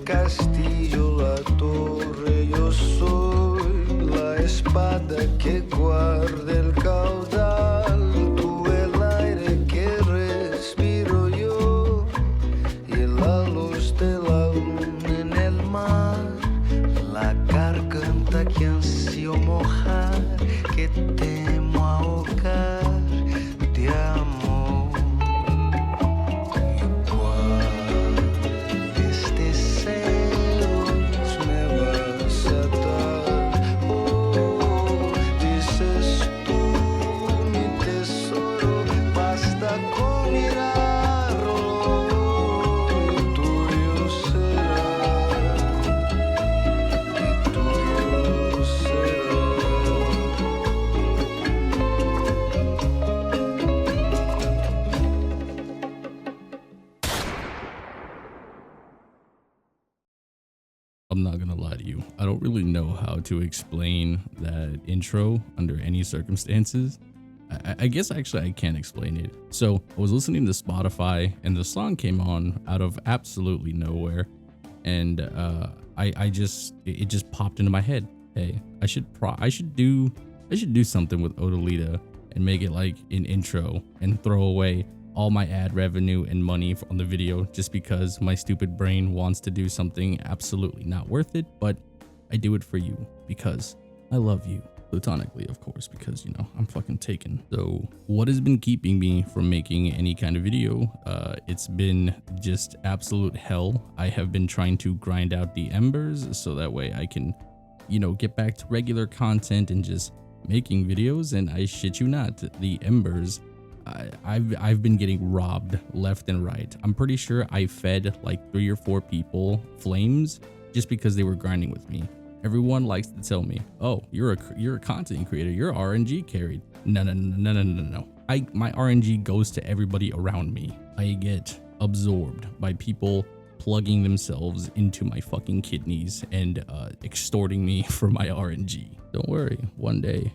castillo, la torre, yo soy la espada que guarda el caudal, tú el aire que respiro yo y la luz de la luna en el mar, la garganta que ansío mojar, que temo ahogar de amor. I'm not gonna lie to you, I don't really know how to explain that intro under any circumstances. I guess actually I can't explain it. So I was listening to Spotify and the song came on out of absolutely nowhere, and it just popped into my head. Hey, I should do something with Odalita and make it like an intro and throw away all my ad revenue and money on the video just because my stupid brain wants to do something absolutely not worth it, but I do it for you because I love you. Platonically, of course, because, you know, I'm fucking taken. So what has been keeping me from making any kind of video? It's been just absolute hell. I have been trying to grind out the embers so that way I can, you know, get back to regular content and just making videos. And I shit you not, the embers, I've been getting robbed left and right. I'm pretty sure I fed like 3 or 4 people flames just because they were grinding with me. Everyone likes to tell me, "Oh, you're a content creator. You're RNG carried." No. My RNG goes to everybody around me. I get absorbed by people plugging themselves into my fucking kidneys and extorting me for my RNG. Don't worry, one day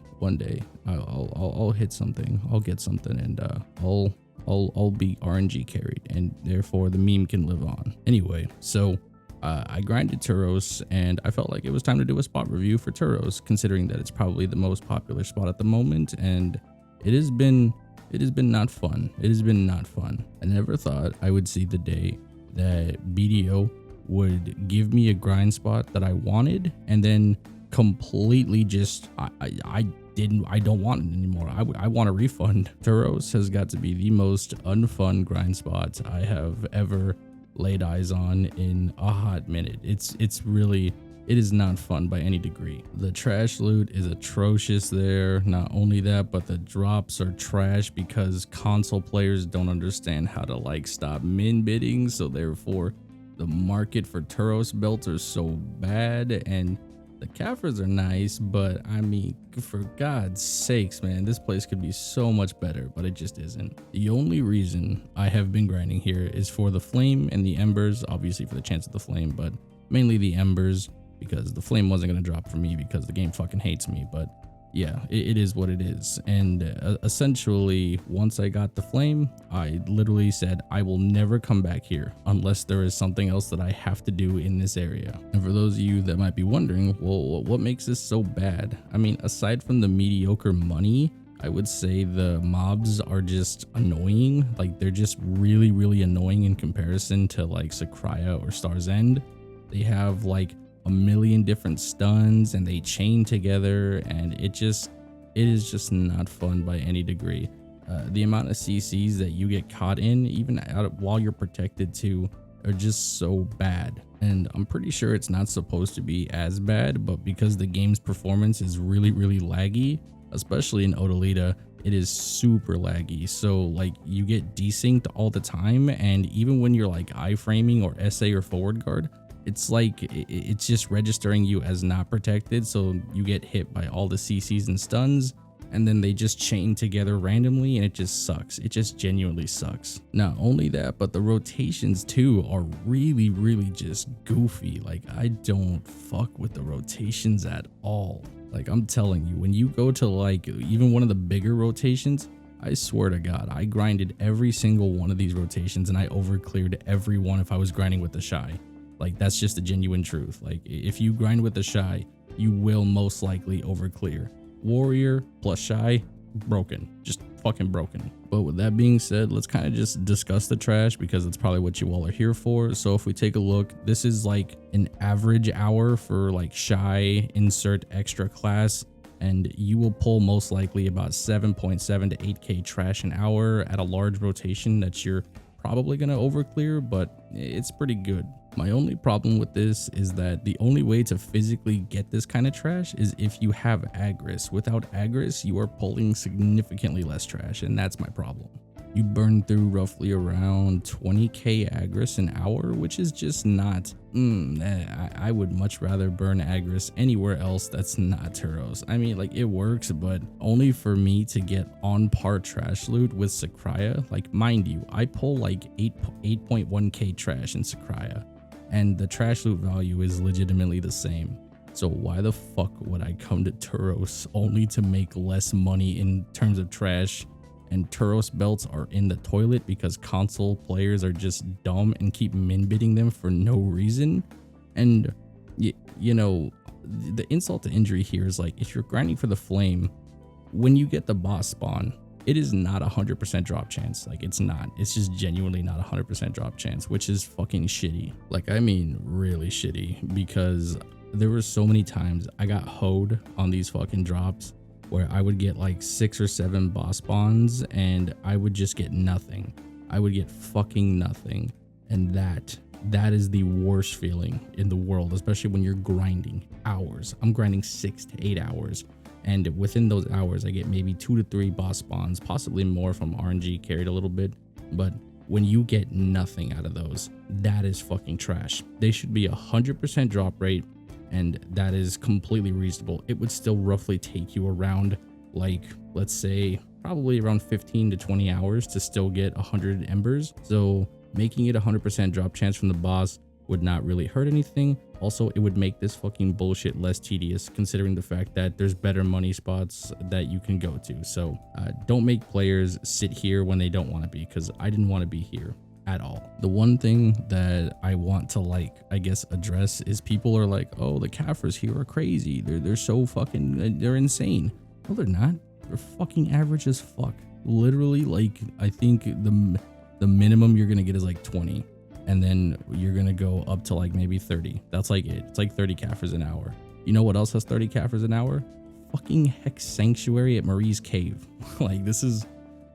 I'll hit something. I'll get something, and I'll be RNG carried, and therefore the meme can live on. Anyway, so I grinded Turos, and I felt like it was time to do a spot review for Turos, considering that it's probably the most popular spot at the moment, and it has been not fun. It has been not fun. I never thought I would see the day that BDO would give me a grind spot that I wanted, and then completely just I don't want it anymore. I want a refund. Turos has got to be the most unfun grind spot I have ever laid eyes on in a hot minute. It is not fun by any degree. The trash loot is atrocious there. Not only that, but the drops are trash because console players don't understand how to like stop min bidding, so therefore the market for Turos belts are so bad, and the Caffers are nice, but I mean, for God's sakes, man, this place could be so much better, but it just isn't. The only reason I have been grinding here is for the flame and the embers, obviously for the chance of the flame, but mainly the embers, because the flame wasn't going to drop for me because the game fucking hates me. But yeah, it is what it is. And essentially, once I got the flame, I literally said, I will never come back here unless there is something else that I have to do in this area. And for those of you that might be wondering, well, what makes this so bad? I mean, aside from the mediocre money, I would say the mobs are just annoying. Like, they're just really, really annoying in comparison to like Sakraya or Star's End. They have like a million different stuns and they chain together, and it is just not fun by any degree. The amount of CCs that you get caught in, even while you're protected too, are just so bad. And I'm pretty sure it's not supposed to be as bad, but because the game's performance is really, really laggy, especially in Odalita, it is super laggy. So like you get desynced all the time, and even when you're like iframing or SA or forward guard, it's like it's just registering you as not protected, so you get hit by all the CCs and stuns, and then they just chain together randomly, and it just sucks. It just genuinely sucks. Not only that, but the rotations too are really, really just goofy. Like, I don't fuck with the rotations at all. Like, I'm telling you, when you go to like even one of the bigger rotations, I swear to God, I grinded every single one of these rotations and I overcleared every one if I was grinding with the Shy. Like that's just the genuine truth. Like if you grind with the shy, you will most likely overclear. Warrior plus shy, broken, just fucking broken. But with that being said, let's kind of just discuss the trash because it's probably what you all are here for. So if we take a look, this is like an average hour for like shy insert extra class, and you will pull most likely about 7.7 to 8k trash an hour at a large rotation that you're probably gonna overclear, but it's pretty good. My only problem with this is that the only way to physically get this kind of trash is if you have Agris. Without Agris, you are pulling significantly less trash, and that's my problem. You burn through roughly around 20k Agris an hour, which is just not, I would much rather burn Agris anywhere else that's not Turos. I mean, like, it works, but only for me to get on par trash loot with Sakraya. Like, mind you, I pull like 8.1k trash in Sakraya, and the trash loot value is legitimately the same. So why the fuck would I come to Turos only to make less money in terms of trash? And Turos belts are in the toilet because console players are just dumb and keep min bidding them for no reason. And you know, the insult to injury here is like, if you're grinding for the flame, when you get the boss spawn, it is not 100% drop chance. Like, it's not. It's just genuinely not 100% drop chance, which is fucking shitty. Like, I mean really shitty, because there were so many times I got hoed on these fucking drops where I would get like 6 or 7 boss spawns and I would just get nothing. I would get fucking nothing. And that is the worst feeling in the world, especially when you're grinding hours. I'm grinding 6 to 8 hours. And within those hours, I get maybe 2 to 3 boss spawns, possibly more from RNG carried a little bit. But when you get nothing out of those, that is fucking trash. They should be 100% drop rate, and that is completely reasonable. It would still roughly take you around, like, let's say probably around 15 to 20 hours to still get 100 embers. So making it 100% drop chance from the boss would not really hurt anything. Also, it would make this fucking bullshit less tedious, considering the fact that there's better money spots that you can go to. So don't make players sit here when they don't want to be, because I didn't want to be here at all. The one thing that I want to, like, I guess address is people are like, oh, the Caffers here are crazy. They're so fucking, they're insane. No, they're not. They're fucking average as fuck. Literally, like, I think the minimum you're gonna get is like 20, and then you're gonna go up to like maybe 30. That's like it. It's like 30 Caffers an hour. You know what else has 30 Caffers an hour? Fucking Hex Sanctuary at Marie's Cave. Like, this is,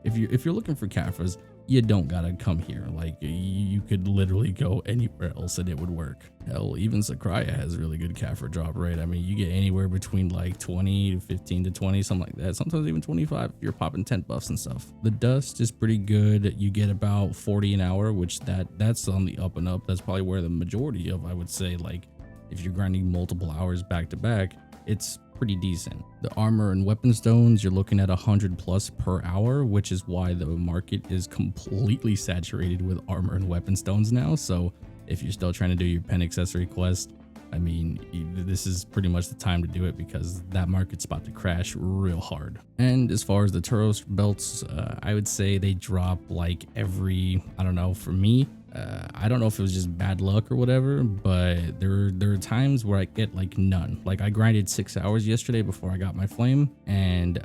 if you're looking for Caffers, you don't gotta come here. Like, you could literally go anywhere else and it would work. Hell, even Sakraya has really good Caffer drop rate. I mean, you get anywhere between like 20 to 15 to 20, something like that. Sometimes even 25 if you're popping tent buffs and stuff. The dust is pretty good. You get about 40 an hour, which that's on the up and up. That's probably where the majority of, I would say, like, if you're grinding multiple hours back to back, it's pretty decent. The armor and weapon stones, you're looking at 100 plus per hour, which is why the market is completely saturated with armor and weapon stones now. So if you're still trying to do your pen accessory quest, I mean, this is pretty much the time to do it, because that market's about to crash real hard. And as far as the Turos belts, I would say they drop like every, I don't know, for me, I don't know if it was just bad luck or whatever, but there are times where I get like none. Like, I grinded 6 hours yesterday before I got my flame, and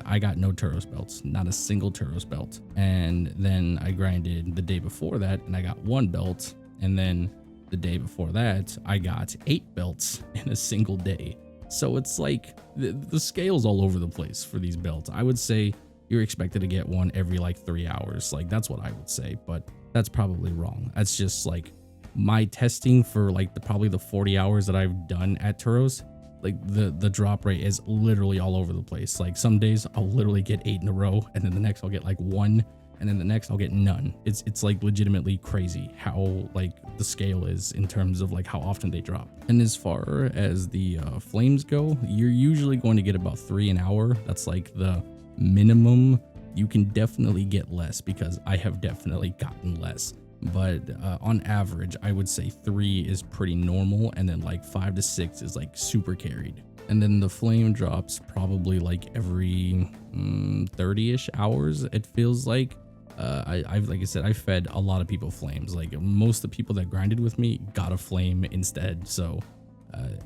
I got no Turos belts, not a single Turos belt. And then I grinded the day before that and I got 1 belt, and then the day before that I got 8 belts in a single day. So it's like the scale's all over the place for these belts. I would say you're expected to get one every like 3 hours. Like, that's what I would say, but that's probably wrong. That's just like my testing for like probably the 40 hours that I've done at Turos. Like, the drop rate is literally all over the place. Like, some days I'll literally get 8 in a row, and then the next I'll get like 1, and then the next I'll get none. It's like legitimately crazy how like the scale is in terms of like how often they drop. And as far as the flames go, you're usually going to get about 3 an hour. That's like the minimum. You can definitely get less, because I have definitely gotten less, but on average I would say 3 is pretty normal, and then like 5 to 6 is like super carried. And then the flame drops probably like every 30-ish hours, it feels like. like I said, I fed a lot of people flames. Like most of the people that grinded with me got a flame instead. So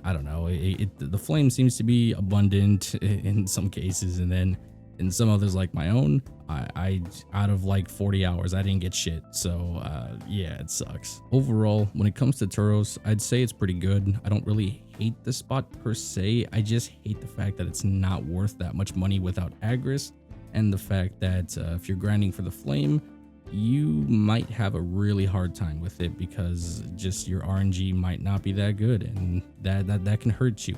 I don't know. The flame seems to be abundant in some cases, and then in some others, like my own, I out of like 40 hours, I didn't get shit. So yeah, it sucks. Overall, when it comes to Turos, I'd say it's pretty good. I don't really hate the spot per se. I just hate the fact that it's not worth that much money without Agris, and the fact that if you're grinding for the flame, you might have a really hard time with it because just your RNG might not be that good, and that can hurt you.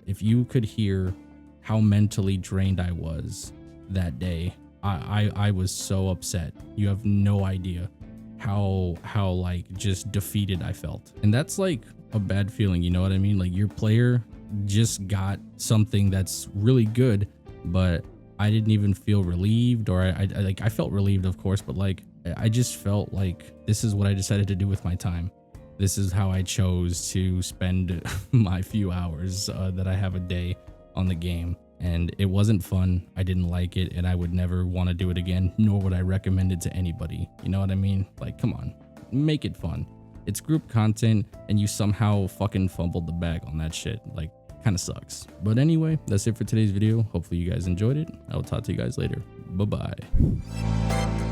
If you could hear how mentally drained I was that day, I was so upset. You have no idea how like just defeated I felt. And that's like a bad feeling, you know what I mean? Like your player just got something that's really good, but I didn't even feel relieved, or I felt relieved, of course, but like I just felt like this is what I decided to do with my time. This is how I chose to spend my few hours that I have a day on the game, and it wasn't fun. I didn't like it, and I would never want to do it again, nor would I recommend it to anybody. You know what I mean? Like, come on, make it fun. It's group content, and you somehow fucking fumbled the bag on that shit. Like, kind of sucks. But anyway, that's it for today's video. Hopefully you guys enjoyed it. I'll talk to you guys later. Bye bye.